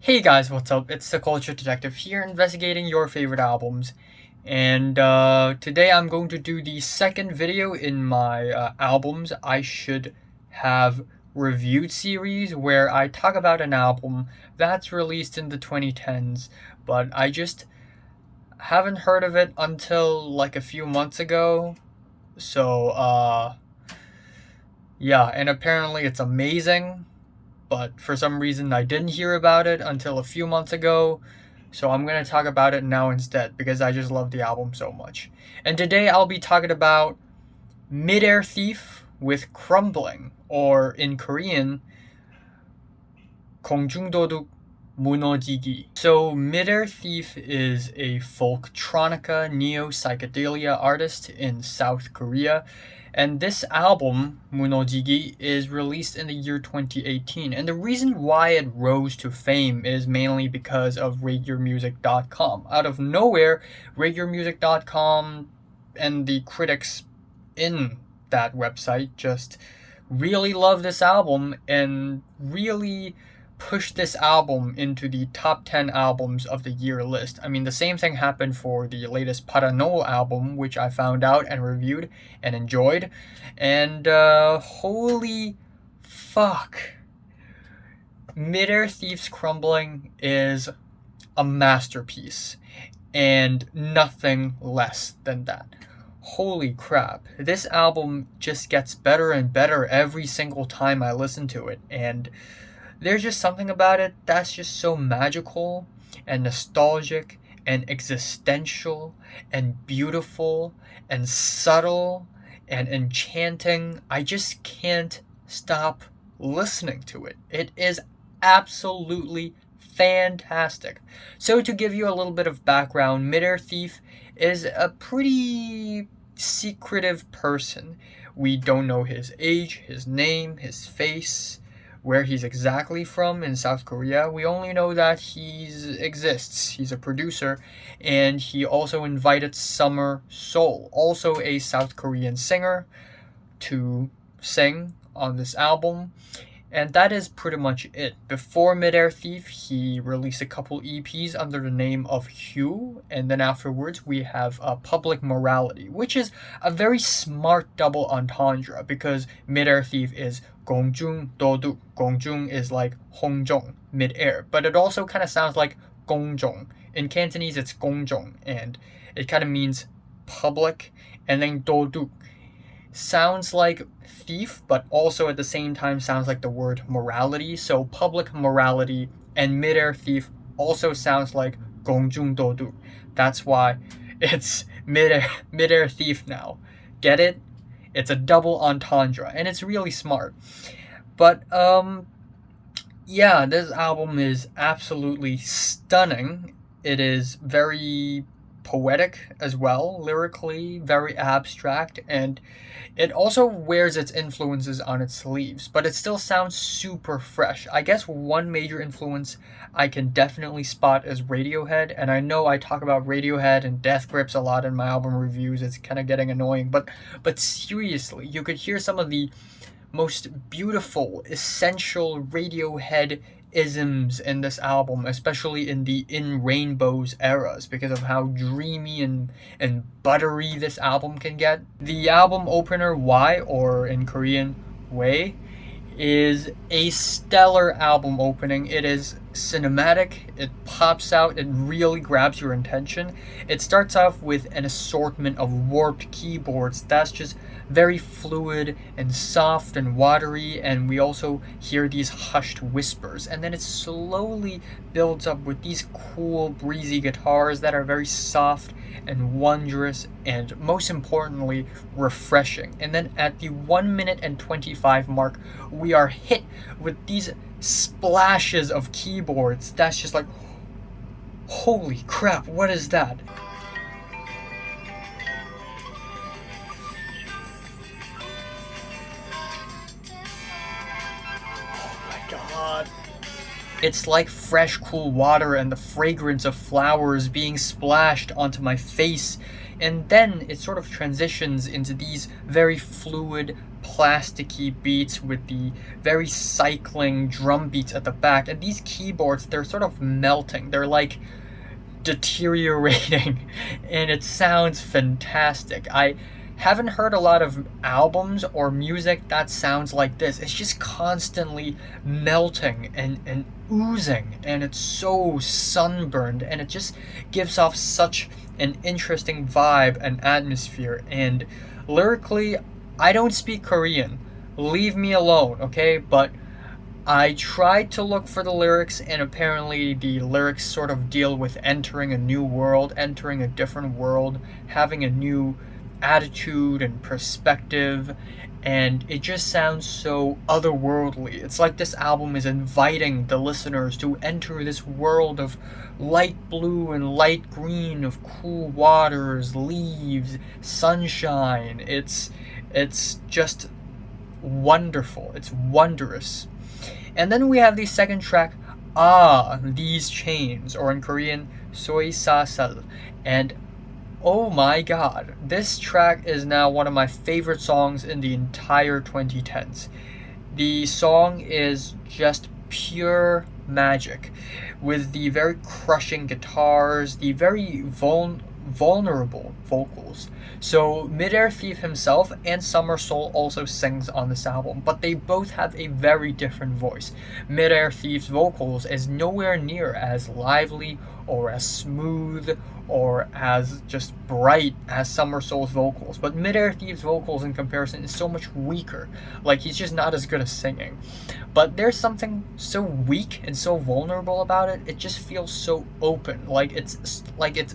Hey guys, what's up? It's the Culture Detective here, investigating your favorite albums. And today I'm going to do the second video in my albums I should have reviewed series, where I talk about an album that's released in the 2010s, but I just haven't heard of it until like a few months ago. So, yeah, and apparently it's amazing, but for some reason I didn't hear about it until a few months ago. So I'm going to talk about it now instead because I just love the album so much. And today I'll be talking about Midair Thief with Crumbling, or in Korean, 공중도둑 무너지기. So Midair Thief is a Folktronica Neo-Psychedelia artist in South Korea. And this album, 무너지기, is released in the year 2018. And the reason why it rose to fame is mainly because of RateYourMusic.com. Out of nowhere, RateYourMusic.com and the critics in that website just really love this album and really push this album into the top 10 albums of the year list. I mean, the same thing happened for the latest Parano album, which I found out and reviewed and enjoyed. And holy fuck. Midair Thief's Crumbling is a masterpiece, and nothing less than that. Holy crap. This album just gets better and better every single time I listen to it, and there's just something about it that's just so magical and nostalgic and existential and beautiful and subtle and enchanting. I just can't stop listening to it. It is absolutely fantastic. So to give you a little bit of background, Midair Thief is a pretty secretive person. We don't know his age, his name, his face, where he's exactly from in South Korea. We only know that he exists. He's a producer, and he also invited Summer Soul, also a South Korean singer, to sing on this album. And that is pretty much it. Before Midair Thief, he released a couple EPs under the name of Ahhhh, and then afterwards we have Public Morality, which is a very smart double entendre because Midair Thief is 공중도둑. 공중 is like 홍종, mid-air, but it also kind of sounds like 공종. In Cantonese, it's 공종, and it kind of means public, and then 도둑 sounds like thief, but also at the same time sounds like the word morality. So public morality and midair thief also sounds like 공중도둑. That's why it's midair thief now. Get it? It's a double entendre, and it's really smart. But yeah, this album is absolutely stunning. It is very poetic as well, lyrically, very abstract, and it also wears its influences on its sleeves, but it still sounds super fresh. I guess one major influence I can definitely spot is Radiohead, and I know I talk about Radiohead and Death Grips a lot in my album reviews. It's kind of getting annoying, but seriously, you could hear some of the most beautiful, essential Radiohead isms in this album, especially in the In Rainbows eras, because of how dreamy and buttery this album can get. The album opener, Why, or in Korean, Way, is a stellar album opening. It is cinematic, it pops out, it really grabs your attention. It starts off with an assortment of warped keyboards that's just very fluid and soft and watery, and we also hear these hushed whispers, and then it slowly builds up with these cool breezy guitars that are very soft and wondrous and most importantly refreshing. And then at the 1 minute and 25 mark, we are hit with these splashes of keyboards that's just like, holy crap, what is that? God. It's like fresh, cool water and the fragrance of flowers being splashed onto my face, and then it sort of transitions into these very fluid, plasticky beats with the very cycling drum beats at the back. And these keyboards, they're sort of melting. They're like deteriorating and it sounds fantastic. I haven't heard a lot of albums or music that sounds like this. It's just constantly melting and oozing, and it's so sunburned, and it just gives off such an interesting vibe and atmosphere. And lyrically, I don't speak Korean. Leave me alone, okay? But I tried to look for the lyrics, and apparently the lyrics sort of deal with entering a new world, entering a different world, having a new attitude and perspective, and it just sounds so otherworldly. It's like this album is inviting the listeners to enter this world of light blue and light green, of cool waters, leaves, sunshine. It's just wonderful. It's wondrous. And then we have the second track, These Chains, or in Korean, Soy Sa Sal. And oh my god, this track is now one of my favorite songs in the entire 2010s. The song is just pure magic, with the very crushing guitars, the very vulnerable vocals. So Midair Thief himself and Summer Soul also sings on this album, but they both have a very different voice. Midair Thief's vocals is nowhere near as lively or as smooth or as just bright as Summer Soul's vocals, but Midair Thief's vocals in comparison is so much weaker. Like, he's just not as good at singing. But there's something so weak and so vulnerable about it. It just feels so open, like it's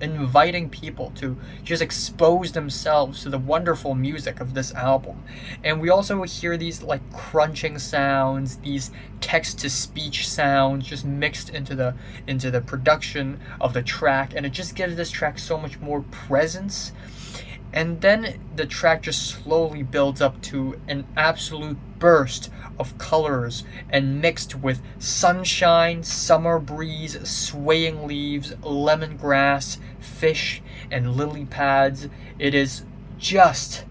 inviting people to just expose themselves to the wonderful music of this album. And we also hear these like crunching sounds, these text-to-speech sounds just mixed into the production of the track, and it just gives this track so much more presence. And then the track just slowly builds up to an absolute burst of colors, and mixed with sunshine, summer breeze, swaying leaves, lemongrass, fish, and lily pads. It is just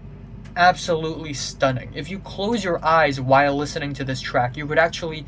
absolutely stunning. If you close your eyes while listening to this track, you could actually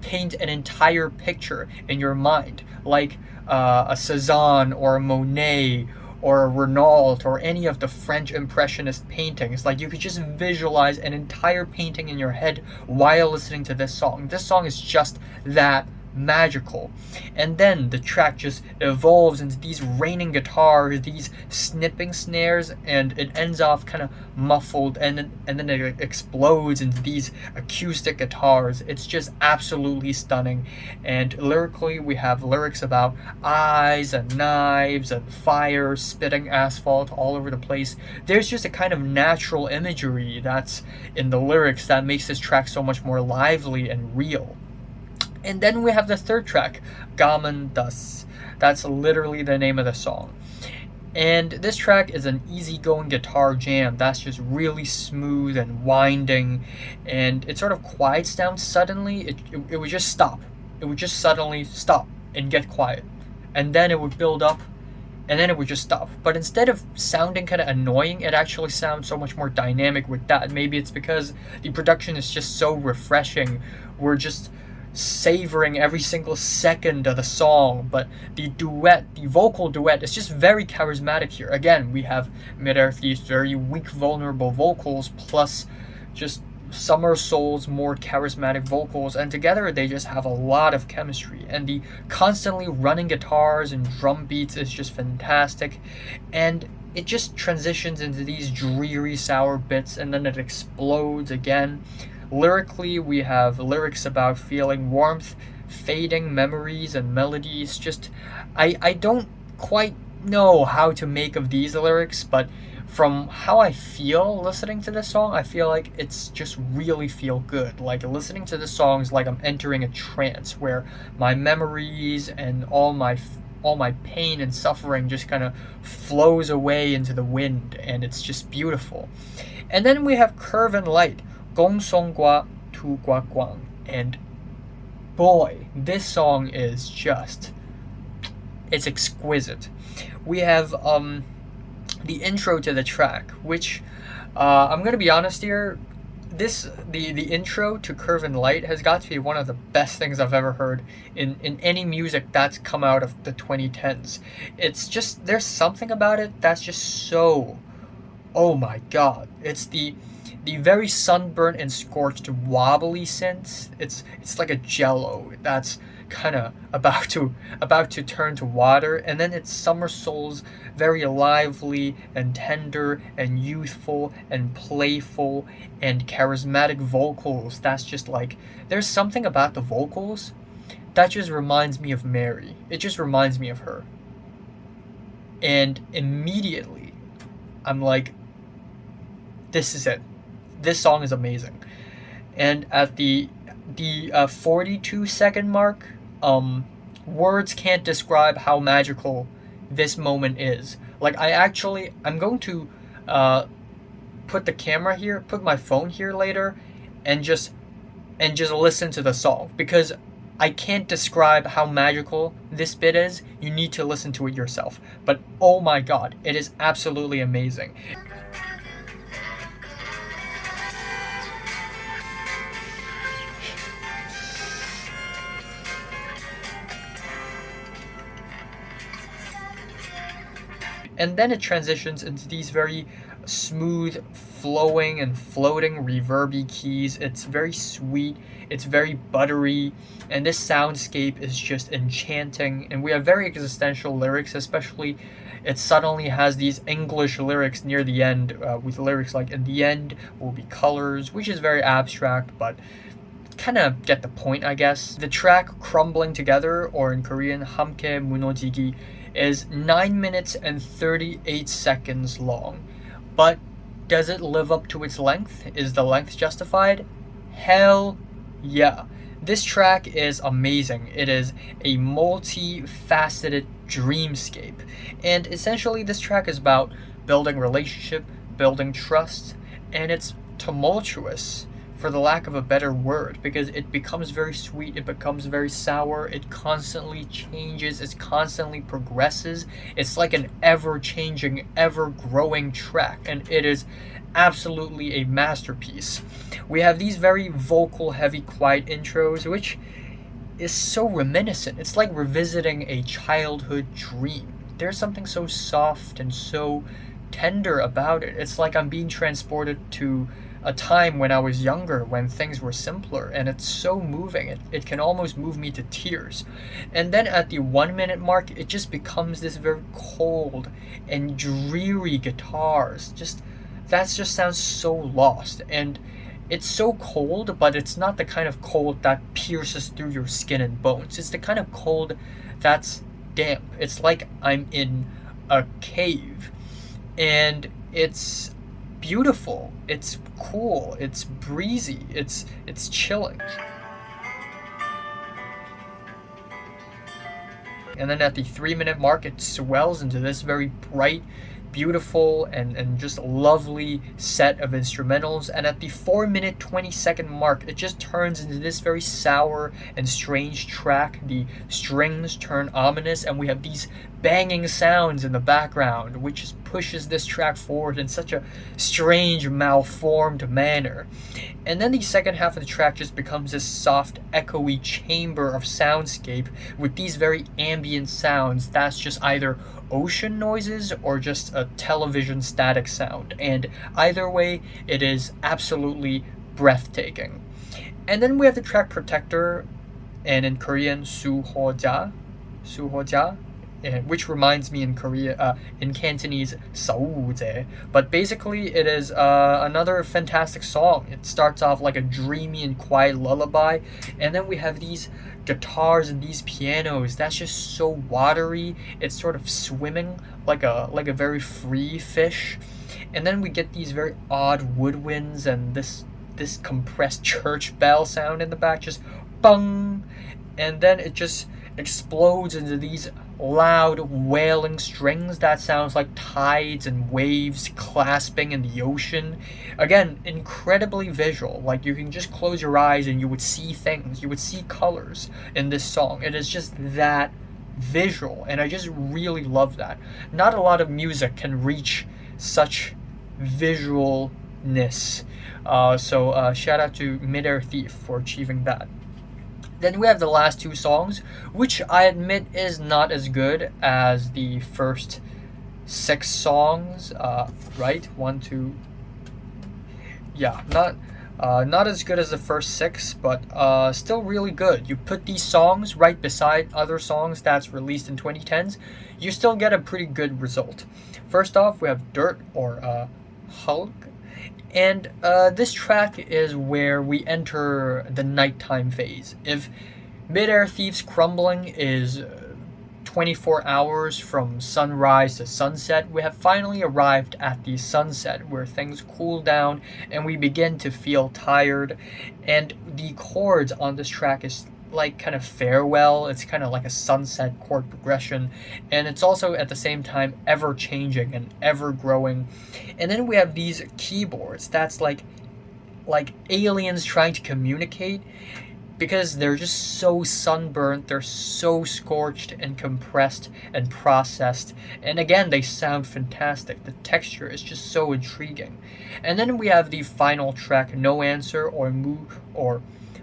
paint an entire picture in your mind, like a Cezanne or a Monet or a Renault or any of the French Impressionist paintings. Like, you could just visualize an entire painting in your head while listening to this song. This song is just that magical. And then the track just evolves into these raining guitars, these snipping snares, and it ends off kind of muffled, and then it explodes into these acoustic guitars. It's just absolutely stunning. And lyrically, we have lyrics about eyes and knives and fire spitting asphalt all over the place. There's just a kind of natural imagery that's in the lyrics that makes this track so much more lively and real. And then we have the third track, Gamun. That's literally the name of the song. And this track is an easygoing guitar jam that's just really smooth and winding, and it sort of quiets down suddenly. It would just stop. It would just suddenly stop and get quiet. And then it would build up, and then it would just stop. But instead of sounding kind of annoying, it actually sounds so much more dynamic with that. Maybe it's because the production is just so refreshing. We're just savoring every single second of the song. But the vocal duet is just very charismatic here. Again, we have Midair Thief's very weak, vulnerable vocals, plus just Summer Soul's more charismatic vocals, and together they just have a lot of chemistry. And the constantly running guitars and drum beats is just fantastic, and it just transitions into these dreary, sour bits, and then it explodes again. Lyrically, we have lyrics about feeling warmth, fading memories, and melodies. Just, I don't quite know how to make of these lyrics, but from how I feel listening to this song, I feel like it's just really feel good. Like, listening to this song is like I'm entering a trance where my memories and all my pain and suffering just kind of flows away into the wind, and it's just beautiful. And then we have Curve and Light, Gong Song Gua Tu Gua Guang, and boy, this song is just, it's exquisite. We have the intro to the track, which I'm gonna be honest here, the intro to Curve and Light has got to be one of the best things I've ever heard in any music that's come out of the 2010s. It's just, there's something about it that's just so, oh my god. It's the very sunburnt and scorched wobbly synth. It's like a jello that's kind of about to turn to water, and then it somersaults very lively and tender and youthful and playful and charismatic vocals. That's just like, there's something about the vocals that just reminds me of Mary. It just reminds me of her, and immediately I'm like, this is it. This song is amazing. And at the 42-second mark, words can't describe how magical this moment is. Like, I'm going to put the camera here, put my phone here later, and just listen to the song, because I can't describe how magical this bit is. You need to listen to it yourself. But oh my god, it is absolutely amazing. And then it transitions into these very smooth, flowing and floating reverby keys. It's very sweet, it's very buttery, and this soundscape is just enchanting. And we have very existential lyrics, especially it suddenly has these English lyrics near the end, with lyrics like, "In the end will be colors," which is very abstract, but kind of get the point, I guess. The track Crumbling Together, or in Korean, 함께 무너지기, is 9 minutes and 38 seconds long. But does it live up to its length? Is the length justified? Hell yeah. This track is amazing. It is a multi-faceted dreamscape. And essentially this track is about building relationship, building trust, and it's tumultuous, for the lack of a better word, because it becomes very sweet, it becomes very sour, it constantly changes, it constantly progresses. It's like an ever-changing, ever-growing track, and it is absolutely a masterpiece. We have these very vocal, heavy, quiet intros, which is so reminiscent. It's like revisiting a childhood dream. There's something so soft and so tender about it. It's like I'm being transported to a time when I was younger, when things were simpler, and it's so moving. It can almost move me to tears. And then at the 1 minute mark, it just becomes this very cold and dreary guitars. That just sounds so lost. And it's so cold, but it's not the kind of cold that pierces through your skin and bones. It's the kind of cold that's damp. It's like I'm in a cave. And it's beautiful, it's cool, it's breezy, it's chilling. And then at the 3 minute mark, it swells into this very bright, beautiful, and just lovely set of instrumentals. And at the 4 minute 20-second mark, it just turns into this very sour and strange track. The strings turn ominous, and we have these banging sounds in the background, which just pushes this track forward in such a strange, malformed manner. And then the second half of the track just becomes this soft, echoey chamber of soundscape with these very ambient sounds that's just either ocean noises or just a television static sound. And either way, it is absolutely breathtaking. And then we have the track Protector, and in Korean, 수호자, which reminds me in Cantonese, 사우제. But basically, it is another fantastic song. It starts off like a dreamy and quiet lullaby, and then we have these guitars and these pianos that's just so watery. It's sort of swimming like a very free fish. And then we get these very odd woodwinds and this compressed church bell sound in the back, just bung, and then it just explodes into these loud wailing strings that sounds like tides and waves clasping in the ocean. Again, incredibly visual. Like, you can just close your eyes and you would see things, you would see colors in this song. It is just that visual, and I just really love that. Not a lot of music can reach such visual greatness. So shout out to Midair Thief for achieving that. Then we have the last two songs, which I admit is not as good as the first 6 songs. Right? 1, 2. Yeah, not as good as the first 6, but still really good. You put these songs right beside other songs that's released in 2010s, you still get a pretty good result. First off, we have Deut or Hulk. And this track is where we enter the nighttime phase. If Midair Thief's Crumbling is 24 hours from sunrise to sunset, we have finally arrived at the sunset where things cool down and we begin to feel tired. And the chords on this track is like kind of farewell. It's kind of like a sunset chord progression, and it's also at the same time ever changing and ever growing. And then we have these keyboards that's like aliens trying to communicate, because they're just so sunburnt, they're so scorched and compressed and processed, and again they sound fantastic. The texture is just so intriguing. And then we have the final track, No Answer or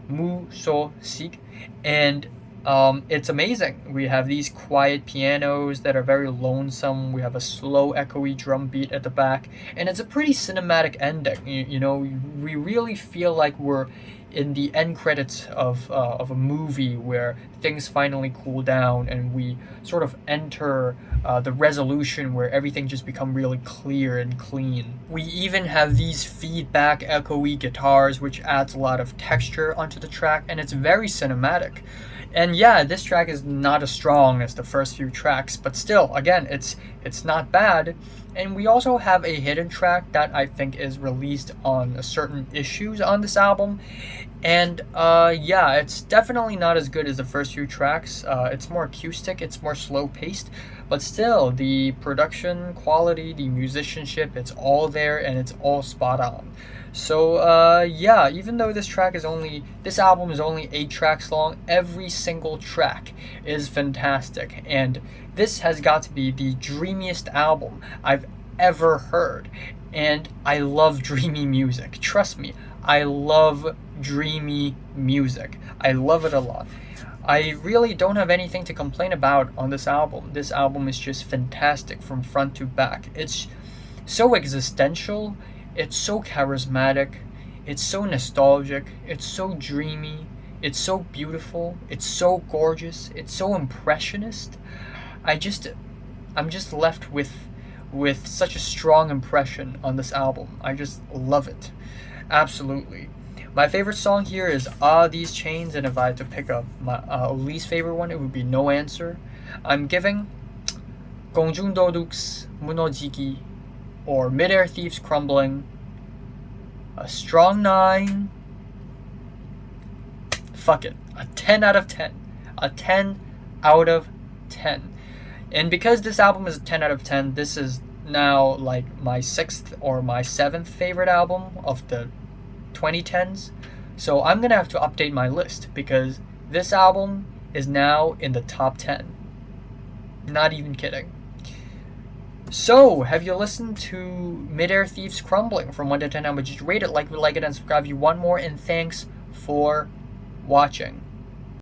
Munozi기, and it's amazing. We have these quiet pianos that are very lonesome. We have a slow echoey drum beat at the back, and it's a pretty cinematic ending. You know, we really feel like we're in the end credits of a movie where things finally cool down and we sort of enter the resolution where everything just become really clear and clean. We even have these feedback echoey guitars, which adds a lot of texture onto the track, and it's very cinematic. And yeah, this track is not as strong as the first few tracks, but still, again, it's not bad. And we also have a hidden track that I think is released on certain issues on this album. And yeah, it's definitely not as good as the first few tracks. It's more acoustic, it's more slow paced, but still, the production quality, the musicianship, it's all there and it's all spot on. So yeah, even though this album is only 8 tracks long, every single track is fantastic, and this has got to be the dreamiest album I've ever heard. And I love dreamy music. Trust me, I love dreamy music. I love it a lot. I really don't have anything to complain about on this album. This album is just fantastic from front to back. It's so existential, it's so charismatic, it's so nostalgic, it's so dreamy, it's so beautiful, it's so gorgeous, it's so impressionist. I'm just left with such a strong impression on this album. I just love it. Absolutely. My favorite song here is These Chains, and if I had to pick my least favorite one, it would be No Answer. I'm giving 공중도둑's 무너지기 or Midair Thief's Crumbling a strong 9. Fuck it. A 10 out of 10. A 10 out of 10. And because this album is a 10 out of 10, this is now like my 6th or my 7th favorite album of the 2010s. So I'm gonna have to update my list because this album is now in the top 10. Not even kidding. So, have you listened to Midair Thief's Crumbling? From 1 to 10, how would you rate it? Like it, and subscribe if you want more, and thanks for watching.